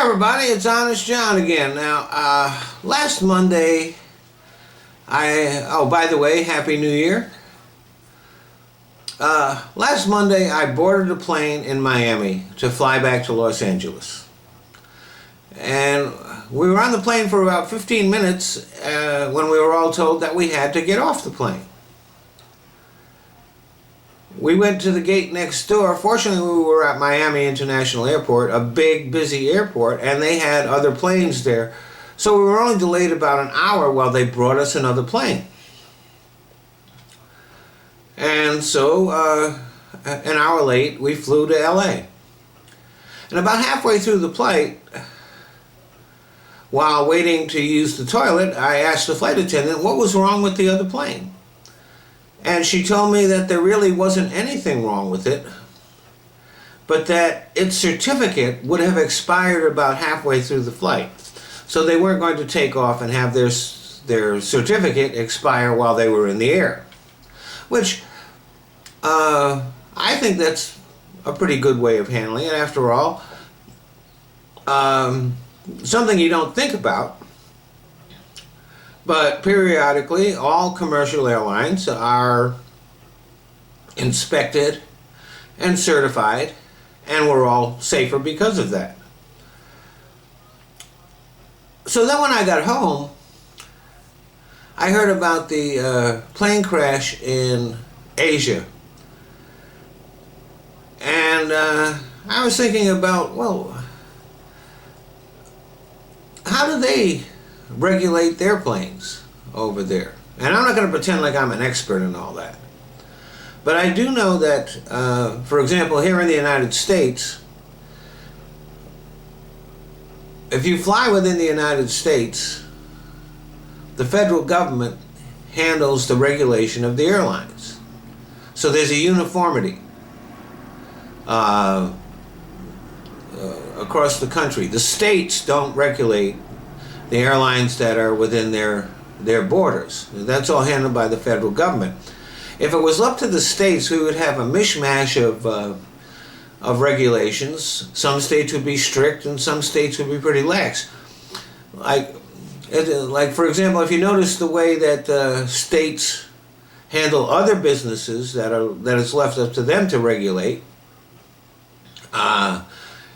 everybody, it's Honest John again. Now, last Monday, oh, by the way, Happy New Year. Last Monday, I boarded a plane in Miami to fly back to Los Angeles. And we were on the plane for about 15 minutes when we were all told that we had to get off the plane. We went to the gate next door. Fortunately, we were at Miami International Airport, a big, busy airport, and they had other planes there. So we were only delayed about an hour while they brought us another plane. And so, an hour late, we flew to LA. And about halfway through the flight, while waiting to use the toilet, I asked the flight attendant what was wrong with the other plane. And she told me that there really wasn't anything wrong with it, but that its certificate would have expired about halfway through the flight. So they weren't going to take off and have their certificate expire while they were in the air. Which, I think that's a pretty good way of handling it. After all, something you don't think about. But periodically, all commercial airlines are inspected and certified, and we're all safer because of that. So then when I got home, I heard about the plane crash in Asia. And I was thinking about, well, how do they regulate their planes over there? And I'm not going to pretend like I'm an expert in all that. But I do know that, for example, here in the United States, if you fly within the United States, the federal government handles the regulation of the airlines. So there's a uniformity across the country. The states don't regulate the airlines that are within their borders. That's all handled by the federal government. If it was up to the states, we would have a mishmash of regulations. Some states would be strict and some states would be pretty lax. Like for example, if you notice the way that states handle other businesses that it's left up to them to regulate,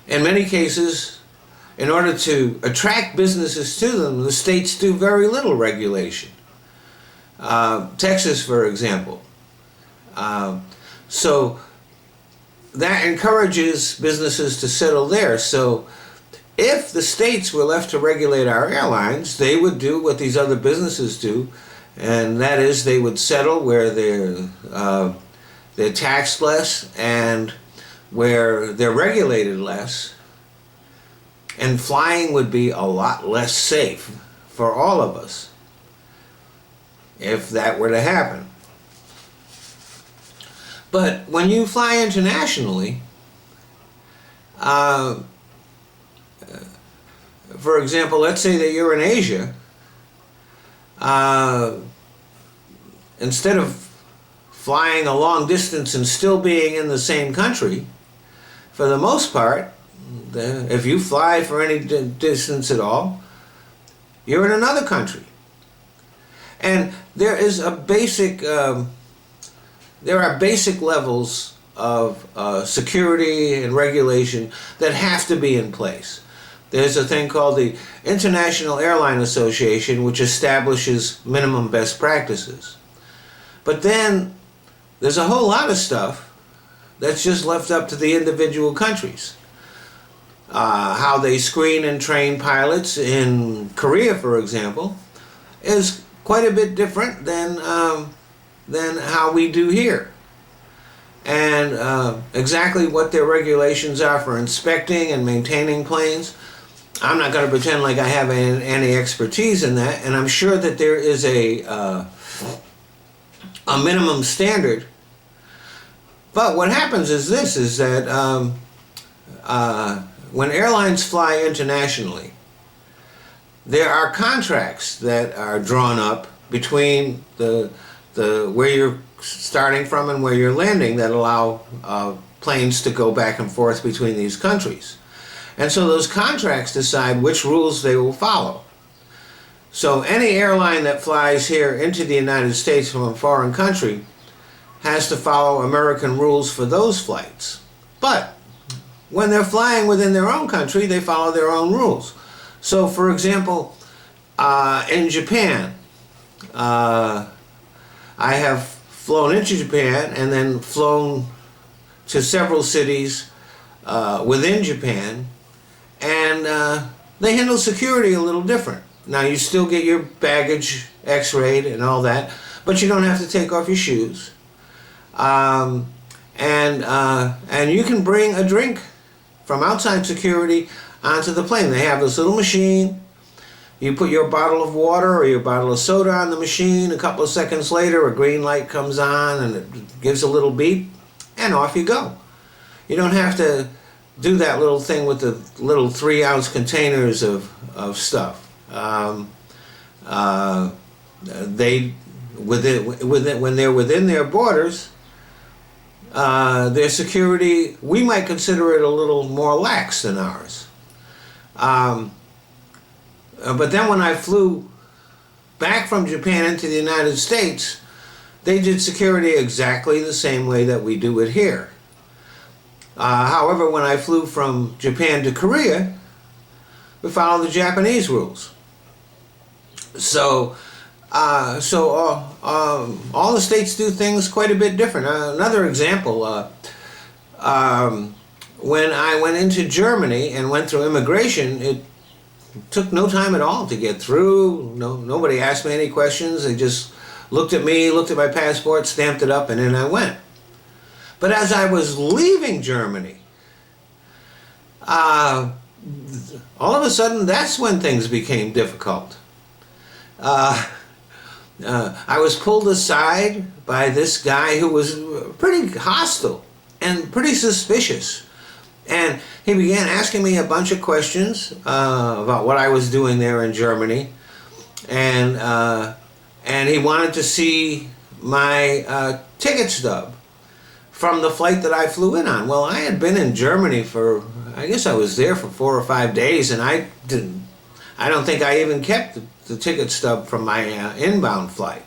in many cases, in order to attract businesses to them, the states do very little regulation. Texas, for example. So that encourages businesses to settle there. So if the states were left to regulate our airlines, they would do what these other businesses do, and that is they would settle where they're taxed less and where they're regulated less. And flying would be a lot less safe for all of us if that were to happen. But when you fly internationally, for example, let's say that you're in Asia, instead of flying a long distance and still being in the same country, for the most part, if you fly for any distance at all, you're in another country. And there is a basic, there are basic levels of security and regulation that have to be in place. There's a thing called the International Airline Association, which establishes minimum best practices. But then there's a whole lot of stuff that's just left up to the individual countries. How they screen and train pilots in Korea, for example, is quite a bit different than how we do here. And exactly what their regulations are for inspecting and maintaining planes, I'm not going to pretend like I have any expertise in that, and I'm sure that there is a minimum standard. But what happens is this, is that when airlines fly internationally, there are contracts that are drawn up between the where you're starting from and where you're landing that allow planes to go back and forth between these countries. And so those contracts decide which rules they will follow. So any airline that flies here into the United States from a foreign country has to follow American rules for those flights. But when they're flying within their own country, they follow their own rules. So for example, in Japan, I have flown into Japan and then flown to several cities within Japan, and they handle security a little different. Now you still get your baggage x-rayed and all that, but you don't have to take off your shoes. And you can bring a drink from outside security onto the plane. They have this little machine. You put your bottle of water or your bottle of soda on the machine. A couple of seconds later, a green light comes on and it gives a little beep, and off you go. You don't have to do that little thing with the little 3-ounce containers of stuff. When they're within their borders, their security, we might consider it a little more lax than ours. But then when I flew back from Japan into the United States, they did security exactly the same way that we do it here. However, when I flew from Japan to Korea, we followed the Japanese rules. So all the states do things quite a bit different. Another example, when I went into Germany and went through immigration, it took no time at all to get through. Nobody asked me any questions. They just looked at me, looked at my passport, stamped it up, and in I went. But as I was leaving Germany, all of a sudden, that's when things became difficult. I was pulled aside by this guy who was pretty hostile and pretty suspicious. And he began asking me a bunch of questions about what I was doing there in Germany. And he wanted to see my ticket stub from the flight that I flew in on. Well, I had been in Germany for, I guess I was there for 4 or 5 days, and I don't think I even kept the ticket stub from my inbound flight.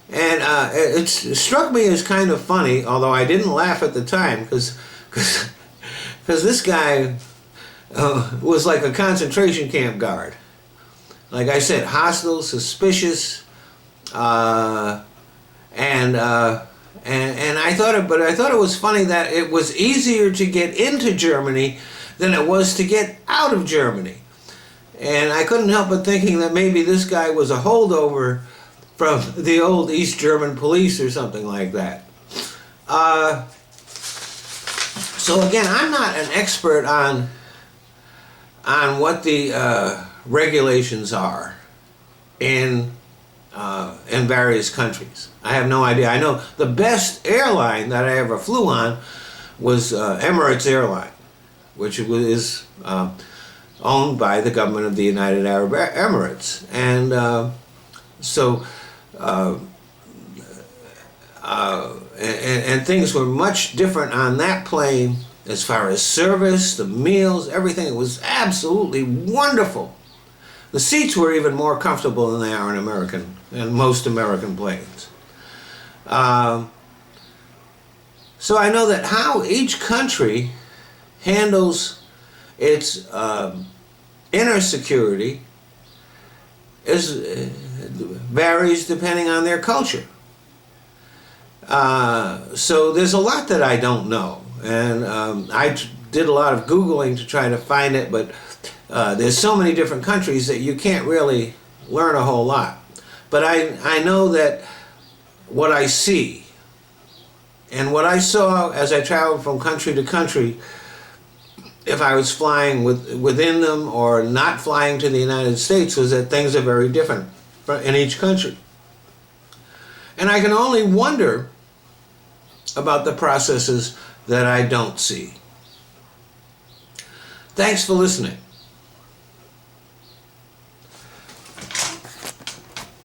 And it struck me as kind of funny, although I didn't laugh at the time, because this guy was like a concentration camp guard. Like I said, hostile, suspicious, and I thought it was funny that it was easier to get into Germany than it was to get out of Germany. And I couldn't help but thinking that maybe this guy was a holdover from the old East German police or something like that. So again, I'm not an expert on what the regulations are in various countries. I have no idea. I know the best airline that I ever flew on was Emirates Airline, which is owned by the government of the United Arab Emirates. And and things were much different on that plane as far as service, the meals, everything. It was absolutely wonderful. The seats were even more comfortable than they are in most American planes. So I know that how each country handles its inner security varies depending on their culture. So there's a lot that I don't know, and I did a lot of Googling to try to find it, but there's so many different countries that you can't really learn a whole lot. But I know that what I see and what I saw as I traveled from country to country, if I was flying within them or not flying to the United States, was that things are very different in each country. And I can only wonder about the processes that I don't see. Thanks for listening.